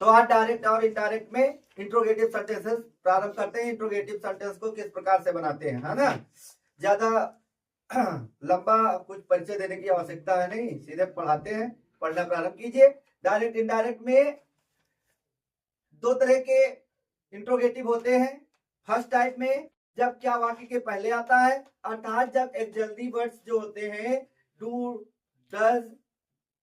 तो आज डायरेक्ट और इनडायरेक्ट में इंट्रोगेटिव सेंटेंसेस प्रारंभ करते हैं। इंट्रोगेटिव सेंटेंस को किस प्रकार से बनाते हैं, है ना। ज्यादा लंबा कुछ परिचय देने की आवश्यकता है नहीं, सीधे पढ़ाते हैं। पढ़ना प्रारंभ कीजिए। डायरेक्ट इनडायरेक्ट में दो तरह के इंट्रोगेटिव होते हैं। फर्स्ट टाइप में जब क्या वाक्य के पहले आता है, अर्थात जब एक्सक्लेमेटरी वर्ड्स जो होते हैं डू, डज,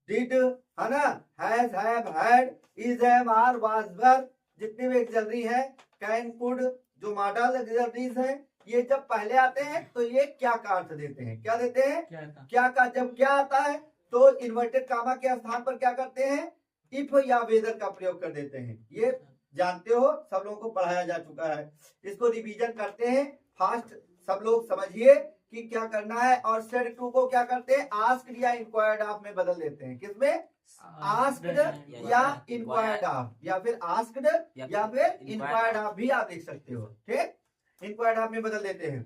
डिड, है ना, has, have, had, is, have, are, was, were, जितने भी एक्सक्लेमेटरी है, कैन, कुड, जो मॉडल एक्सक्लेमेटरीज हैं, ये जब पहले आते हैं तो ये क्या का अर्थ देते हैं, क्या देते हैं, क्या का। जब क्या आता है तो इन्वर्टेड कामा के स्थान पर क्या करते हैं, इफ या वेदर का प्रयोग कर देते हैं। ये जानते हो, सब लोगों को पढ़ाया जा चुका है। इसको रिवीजन करते हैं फास्ट, सब लोग समझिए कि क्या करना है। और सेड टू को क्या करते हैं, आस्क्ड या इंक्वायर्ड ऑफ में बदल देते हैं। किसमें, आस्क्ड या इंक्वायर्ड ऑफ, या फिर आस्क्ड या फिर इंक्वायर्ड ऑफ भी आप देख सकते हो। ठीक, इंक्वायर्ड ऑफ में बदल देते हैं।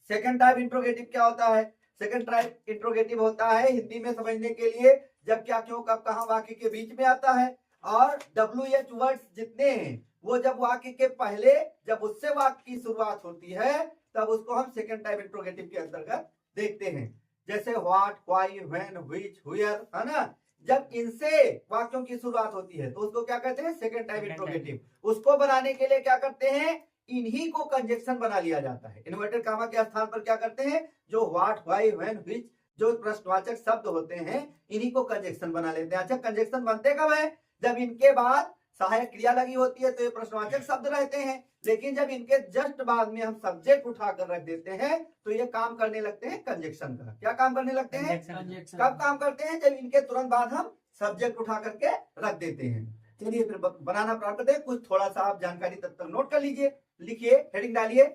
सेकंड टाइप इंट्रोगेटिव क्या होता है, सेकंड टाइप इंट्रोगेटिव होता है हिंदी में समझने के लिए, जब क्या, क्यों, कब, कहां वाक्य के बीच में आता है। और WH वर्ड्स जितने हैं वो जब वाक्य के पहले, जब उससे वाक्य की शुरुआत होती है, तब उसको हम सेकंड टाइप इंट्रोगेटिव के अंतर्गत देखते हैं। जैसे what, why, when, which, where, है ना। जब इनसे वाक्यों की शुरुआत होती है तो उसको क्या कहते हैं, सेकंड टाइप इंट्रोगेटिव। उसको बनाने के लिए क्या करते हैं, इन्हीं को कंजक्शन बना लिया जाता है। इन्वर्टेड कामा के स्थान पर क्या करते हैं, जो व्हाट, व्हाई, व्हेन, व्हिच जो प्रश्नवाचक शब्द होते हैं, इन्हीं को कंजक्शन बना लेते हैं। अच्छा, कंजक्शन बनते कब है, जब इनके बाद सहायक क्रिया लगी होती है तो ये प्रश्नवाचक शब्द रहते हैं। लेकिन जब इनके जस्ट बाद में हम सब्जेक्ट उठाकर रख देते हैं तो ये काम करने लगते हैं कंजक्शन का। क्या काम करने लगते हैं, कब काम करते हैं, जब इनके तुरंत बाद हम सब्जेक्ट उठा करके रख देते हैं। चलिए फिर बनाना प्रारंभ करते हैं। कुछ थोड़ा सा आप जानकारी तब तक नोट कर लीजिए, लिखिए, हेडिंग डालिए।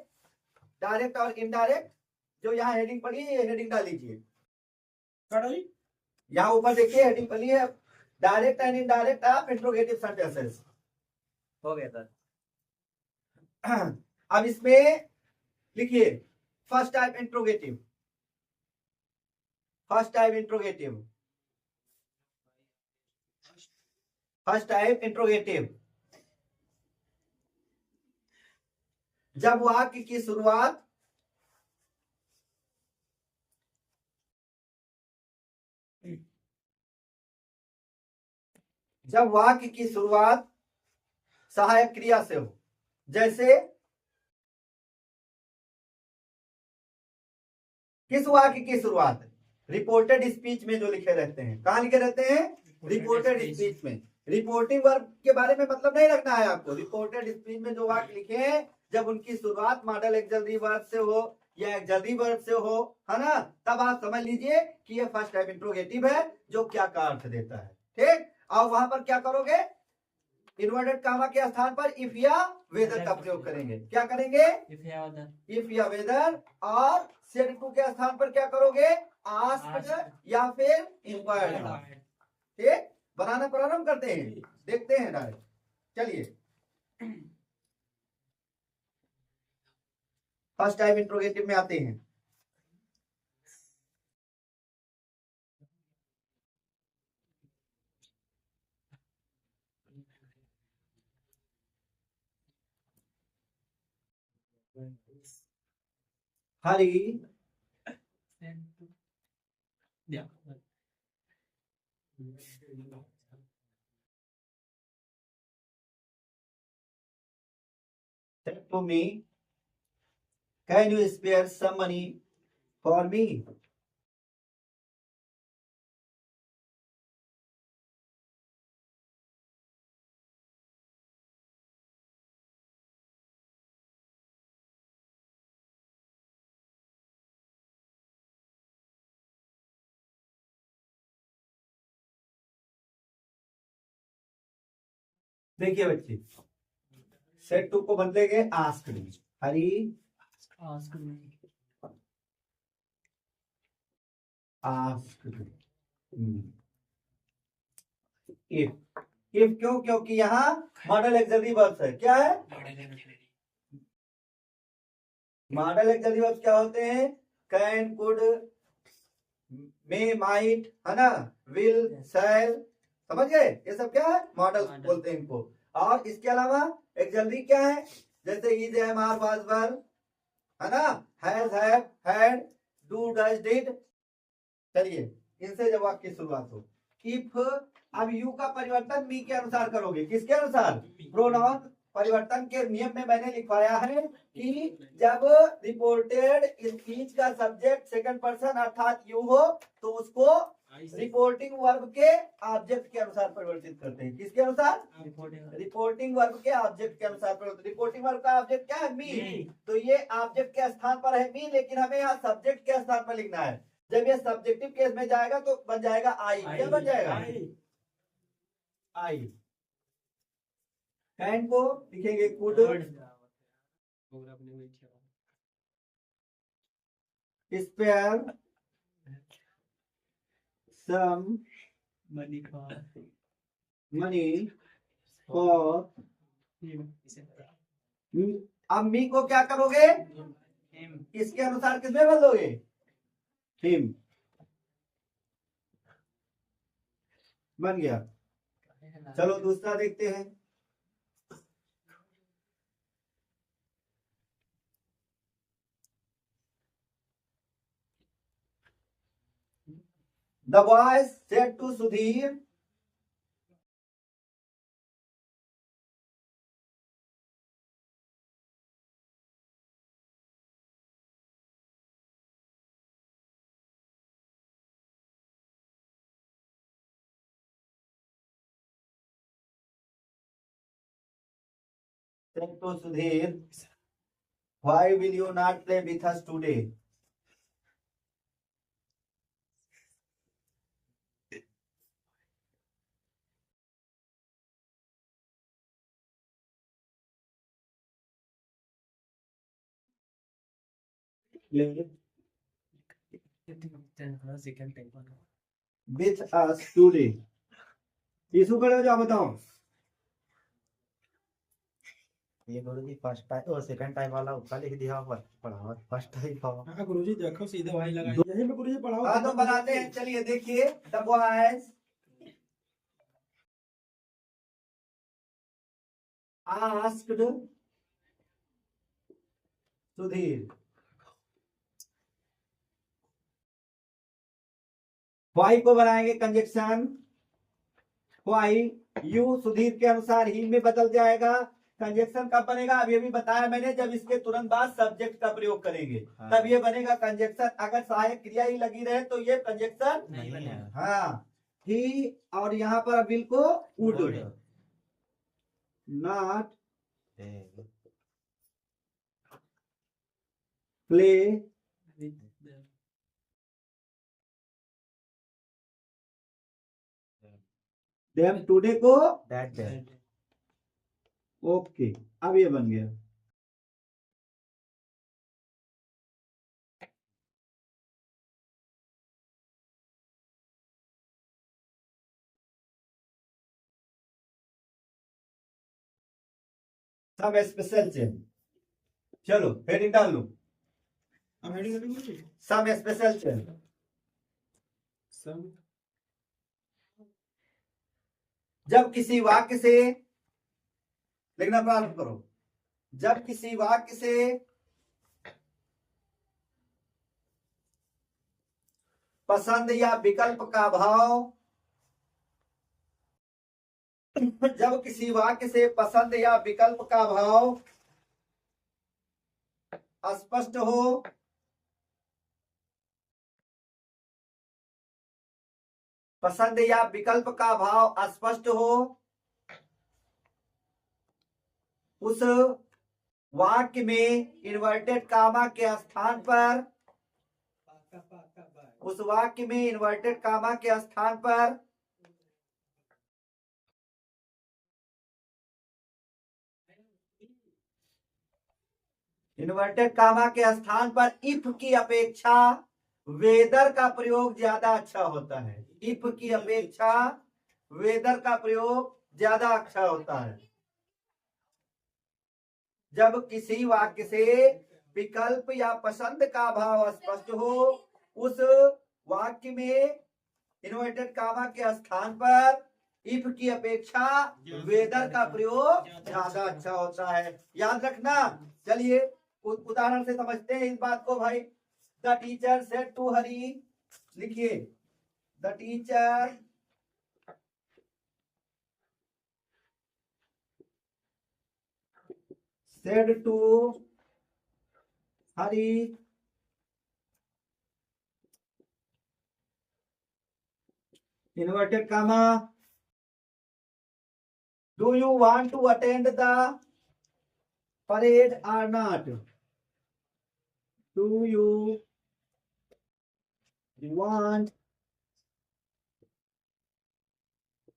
डायरेक्ट और इनडायरेक्ट, जो यहाँ हेडिंग पड़ी है ये हेडिंग डाल लीजिए। यहाँ ऊपर देखिए हेडिंग पड़ी है, direct and indirect of interrogative sentences. हो गया सर। अब इसमें लिखिए first type interrogative. First type interrogative, first type interrogative, जब वाक्य की शुरुआत सहायक क्रिया से हो। जैसे किस वाक्य की शुरुआत, रिपोर्टेड स्पीच में जो लिखे रहते हैं, कहां लिखे रहते हैं, रिपोर्टेड स्पीच में। रिपोर्टिंग वर्ब के बारे में मतलब नहीं रखना है आपको। रिपोर्टेड स्पीच में जो वाक्य लिखे हैं, जब उनकी शुरुआत मॉडल एक्सक्लेमेटरी वर्ब से हो या एक्सक्लेमेटरी वर्ब से हो, है ना, तब आप समझ लीजिए कि ये फर्स्ट टाइप इंट्रोगेटिव है जो क्या का अर्थ देता है। ठीक, और वहां पर क्या करोगे, इन्वर्टेड कामा के स्थान पर इफ या वेदर का प्रयोग करेंगे। क्या करेंगे, इफ या वेदर। और सेड टू के स्थान पर क्या करोगे, आस्क्ड या फिर इंक्वायर्ड। ठीक, बनाना प्रारंभ करते हैं, देखते हैं डायरेक्ट। चलिए फर्स्ट टाइप इंट्रोगेटिव में आते हैं। हरी, said to me, can you spare some money for me? देखिए बच्चे, सेट टू को बदलेंगे आस्क में। हरी आस्क, इफ क्यों, क्योंकि यहाँ मॉडल एक्सक्लेमेटरी वर्ब्स है। क्या है, मॉडल एक्सक्लेमेटरी वर्ब्स क्या होते हैं, कैन, कुड, मे, माइट, है ना, विल, शैल, समझ गए? ये सब क्या है? Model model. बोलते हैं इनको। और इसके अलावा एक्सलरी क्या है? जैसे इज, एम, आर, वाज, वर, है ना, has, have, had, do, does, did. चलिए इनसे जब वाक्य की शुरुआत हो। इफ, अब यू का परिवर्तन मी के अनुसार करोगे। किसके अनुसार? प्रोनाउन परिवर्तन के नियम में मैंने लिखवाया है कि जब रिपोर्टेड स्पीच का सब्जेक्ट सेकंड पर्सन अर्थात यू हो तो उसको रिपोर्टिंग वर्ब के ऑब्जेक्ट के अनुसार परिवर्तित करते हैं। किसके अनुसार? रिपोर्टिंग वर्ब के ऑब्जेक्ट के अनुसार परिवर्तित। रिपोर्टिंग वर्ब का ऑब्जेक्ट क्या है? मी। तो ये ऑब्जेक्ट के स्थान पर है मी, लेकिन हमें यहाँ सब्जेक्ट के स्थान पर लिखना है। जब ये सब्जेक्टिव केस में जाएगा तो बन जाएगा आई। क्या बन जाएगा? आई। कैन को लिखेंगे could, spare some money for. अब मी को क्या करोगे? किसके अनुसार किसमें बदलोगे? हिम। बन गया। चलो दूसरा देखते हैं। The boys said to Sudhir, why will you not play with us today? With us today. यीशु खड़े हो जाओ, बताओ। ये गुरुजी फर्स्ट टाइम और सेकंड टाइम वाला ऊपर लिख दिया हुआ पढ़ाओ फर्स्ट टाइम पढ़ाओ। हाँ गुरुजी देखो सीधा वही लगा यही में गुरुजी पढ़ाओ। हाँ तो बनाते हैं। चलिए देखिए, the boys asked Sudheer, why को बनाएंगे कंजक्शन। वाई यू सुधीर के अनुसार ही में बदल जाएगा। कंजक्शन कब बनेगा? अब ये भी बताया मैंने, जब इसके तुरंत बाद सब्जेक्ट का प्रयोग करेंगे तब ये बनेगा कंजक्शन। अगर सहायक क्रिया ही लगी रहे तो ये कंजक्शन नहीं है। हाँ। ही और यहाँ पर बिल को would, not play them today को दैट ओके। अब ये बन गया। सब स्पेशल चेंज। चलो हेडिंग डाल लो। अब हेडिंग लगी गुरुजी सब स्पेशल चेंज। सब जब किसी वाक्य से लिखना प्रारंभ करो। जब किसी वाक्य से पसंद या विकल्प का भाव, जब किसी वाक्य से पसंद या विकल्प का भाव स्पष्ट हो, पसंद या विकल्प का भाव स्पष्ट हो, उस वाक्य में इन्वर्टेड कामा के स्थान पर, उस वाक्य में इन्वर्टेड कामा के स्थान पर इन्वर्टेड कामा के स्थान पर इफ की अपेक्षा वेदर का प्रयोग ज्यादा अच्छा होता है। इफ की अपेक्षा वेदर का प्रयोग ज्यादा अच्छा होता है। जब किसी वाक्य से विकल्प या पसंद का भाव स्पष्ट हो, उस वाक्य में इन्वर्टेड कामा के स्थान पर इफ की अपेक्षा वेदर का प्रयोग ज्यादा अच्छा होता है, याद रखना। चलिए उदाहरण से समझते हैं इस बात को भाई। The teacher said to Hari, लिखिए the teacher said to Hari inverted comma, do you want to attend the parade or not? Do you want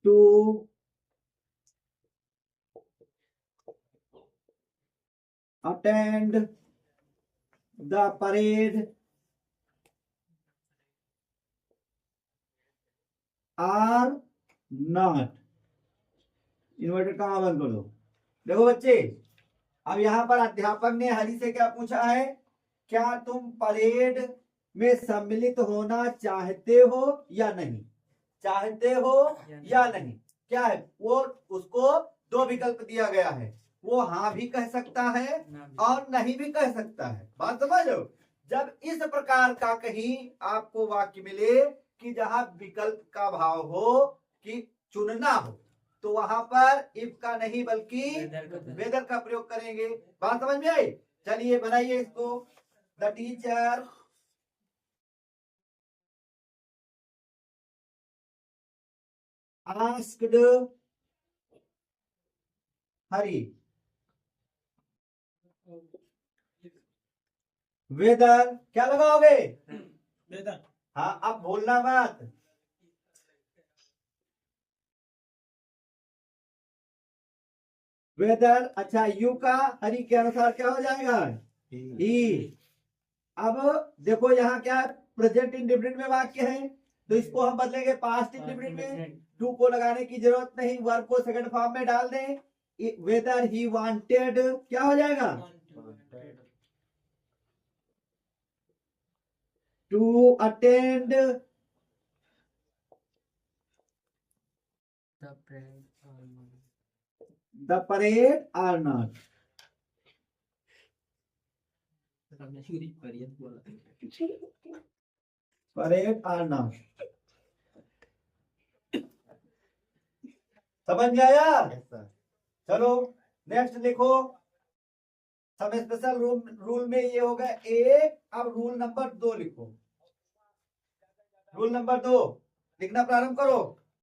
to attend the parade or not? Inverted comma बंद कर दो। देखो बच्चे, अब यहाँ पर अध्यापक ने हरी से क्या पूछा है, क्या तुम परेड में सम्मिलित होना चाहते हो या नहीं, चाहते हो या नहीं। क्या है वो, उसको दो विकल्प दिया गया है, वो हाँ भी कह सकता है और नहीं भी कह सकता है। बात समझो, जब इस प्रकार का कहीं आपको वाक्य मिले कि जहां विकल्प का भाव हो कि चुनना हो, तो वहां पर इफ का नहीं बल्कि वेदर का प्रयोग करेंगे। बात समझ में आई? चलिए बनाइए इसको। The teacher asked Hari whether, क्या लगाओगे? वेदर। हाँ, अब भूलना मत। वेदर, अच्छा यू का हरी के अनुसार क्या हो जाएगा? ही। अब देखो यहाँ क्या है, प्रेजेंट इंडेफिनिट में वाक्य है, तो इसको हम बदलेंगे पास्ट इंडेफिनिट में। टू को लगाने की जरूरत नहीं, वर्ब को सेकंड फॉर्म में डाल दें। वेदर ही वांटेड क्या हो जाएगा? To attend the parade or not. Parade or not, समझ में आया? Yes sir. चलो नेक्स्ट लिखो। सब स्पेशल रूल में ये होगा एक। अब रूल नंबर 2 लिखो। रूल नंबर 2 लिखना प्रारंभ करो।